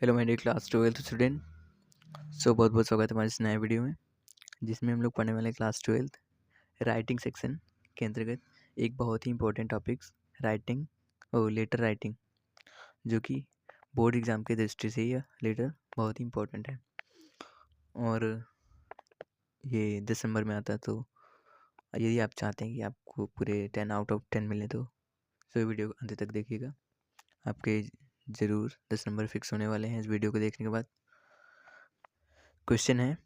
Hello my dear class 12th student. बहुत बहुत स्वागत है हमारे इस नए वीडियो में, जिसमें हम लोग पढ़ने वाले हैं क्लास 12th राइटिंग सेक्शन के अंतर्गत एक बहुत ही इंपॉर्टेंट टॉपिक्स राइटिंग और लेटर राइटिंग, जो कि बोर्ड एग्ज़ाम की दृष्टि से यह लेटर बहुत ही इंपॉर्टेंट है और ये दिसंबर में आता है। तो यदि आप चाहते हैं कि आपको पूरे 10 आउट ऑफ 10 मिले तो ये वीडियो अंत तक देखिएगा। आपके ज़रूर 10 नंबर फिक्स होने वाले हैं इस वीडियो को देखने के बाद। क्वेश्चन है,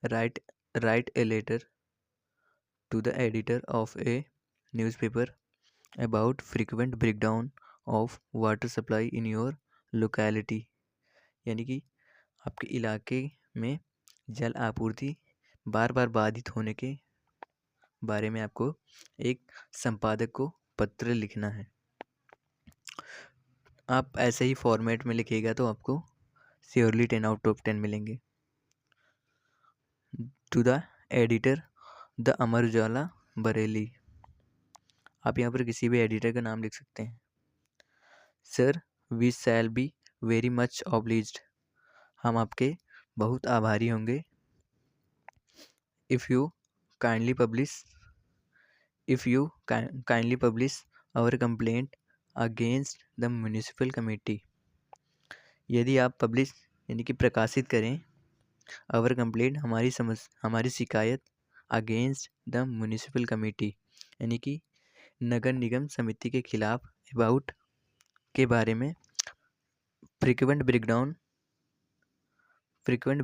write a letter to the editor of a newspaper about frequent breakdown of water supply in your locality। यानी कि आपके इलाके में जल आपूर्ति बार बार बाधित होने के बारे में आपको एक संपादक को पत्र लिखना है। आप ऐसे ही फॉर्मेट में लिखिएगा तो आपको श्योरली 10 आउट ऑफ 10 मिलेंगे। To the editor the Amar Ujala Bareilly. आप यहाँ पर किसी भी एडिटर का नाम लिख सकते हैं। Sir, we shall be very much obliged. हम आपके बहुत आभारी होंगे। If you kindly publish our complaint against the municipal committee. यदि आप पब्लिश यानी कि प्रकाशित करें आवर कंप्लेंट हमारी शिकायत अगेंस्ट द म्यूनिसिपल कमेटी यानी कि नगर निगम समिति के खिलाफ अबाउट के बारे में frequent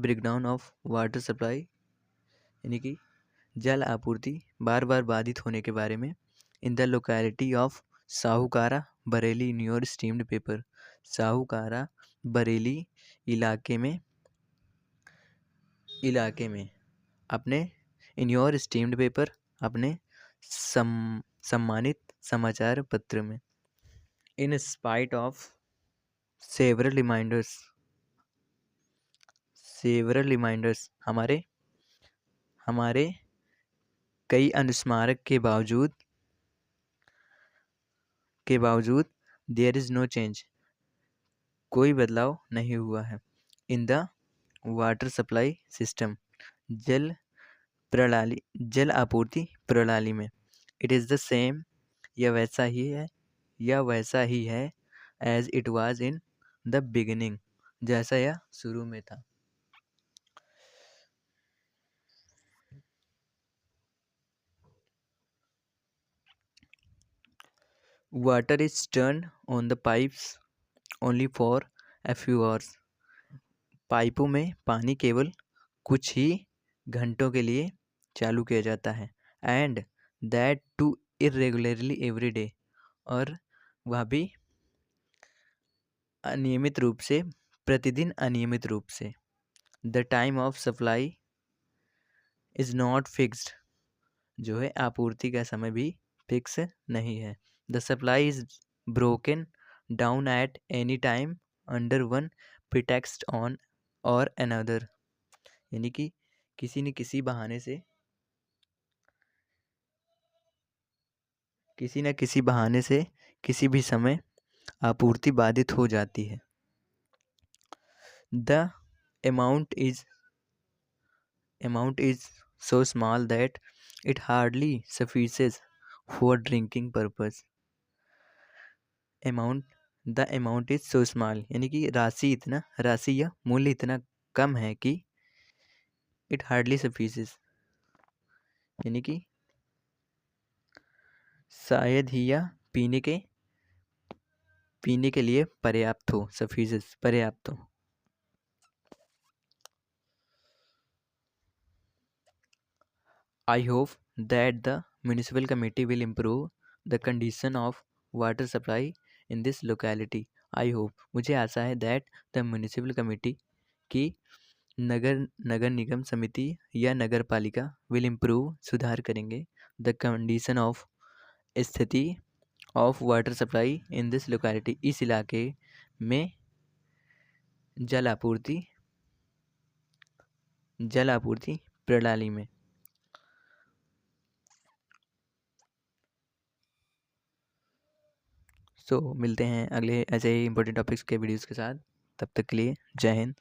breakdown of water supply यानी कि जल आपूर्ति बार बार बाधित होने के बारे में in the locality of Sahukara Bareilly in your esteemed paper. Sahukara Bareilly इलाके में अपने इन योर स्टीम्ड पेपर अपने सम्मानित समाचार पत्र में। In spite of several reminders हमारे कई अनुस्मारक के बावजूद देयर इज़ नो चेंज, कोई बदलाव नहीं हुआ है। In the water supply system, जल आपूर्ति प्रणाली में। इट इज़ द सेम, यह वैसा ही है as it was in the beginning, जैसा यह शुरू में था। Water is turn on the pipes only for a few hours. पाइपों में पानी केवल कुछ ही घंटों के लिए चालू किया जाता है। And that too irregularly every day, और वह भी अनियमित रूप से, प्रतिदिन अनियमित रूप से। The time of supply is not fixed, जो है आपूर्ति का समय भी फिक्स नहीं है। The supply is broken down at any time under one pretext on और अनदर, यानी कि किसी न किसी बहाने से किसी भी समय आपूर्ति बाधित हो जाती है। The amount is so small that it hardly suffices for drinking purpose। The amount is so small, यानी कि राशि या मूल्य इतना कम है कि इट हार्डली सफिसेस, यानी कि शायद ही यह पीने के लिए पर्याप्त हो। सफिसेस पर्याप्त हो। I hope that the municipal committee will improve the condition of water supply in this locality। I hope, मुझे आशा है that the municipal committee की नगर निगम समिति या नगर पालिका will improve सुधार करेंगे the condition of स्थिति of water supply in this locality, इस इलाके में जल आपूर्ति प्रणाली में। मिलते हैं अगले ऐसे ही इंपॉर्टेंट टॉपिक्स के वीडियोज़ के साथ। तब तक के लिए जय हिंद।